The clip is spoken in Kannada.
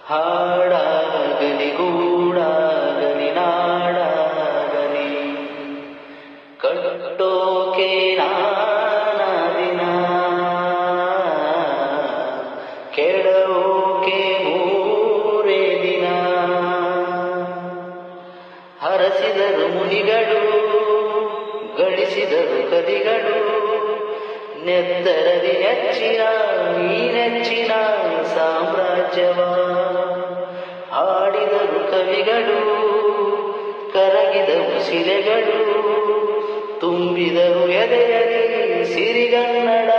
ಹಾಡಾಗಲಿ ಗೂಡಾಗಲಿ ನಾಡಾಗಲಿ ಕಟ್ಟೋಕೆ ನಾನದಿನ ಕೆಡೋಕೆ ಮೂರೇ ದಿನ. ಹರಸಿದರು ಮುನಿಗಳು ಗಳಿಸಿದರು ಕವಿಗಳು ನೆತ್ತರದಿ ನೆಚ್ಚಿನ ಈ ನೆಚ್ಚಿನ ಸಾಮ್ರಾಜ್ಯವ ಹಾಡಿದರು ಕವಿಗಳು ಕರಗಿದವು ಶಿಲೆಗಳು ತುಂಬಿದರು ಎದೆಯಲಿ ಸಿರಿಗನ್ನಡ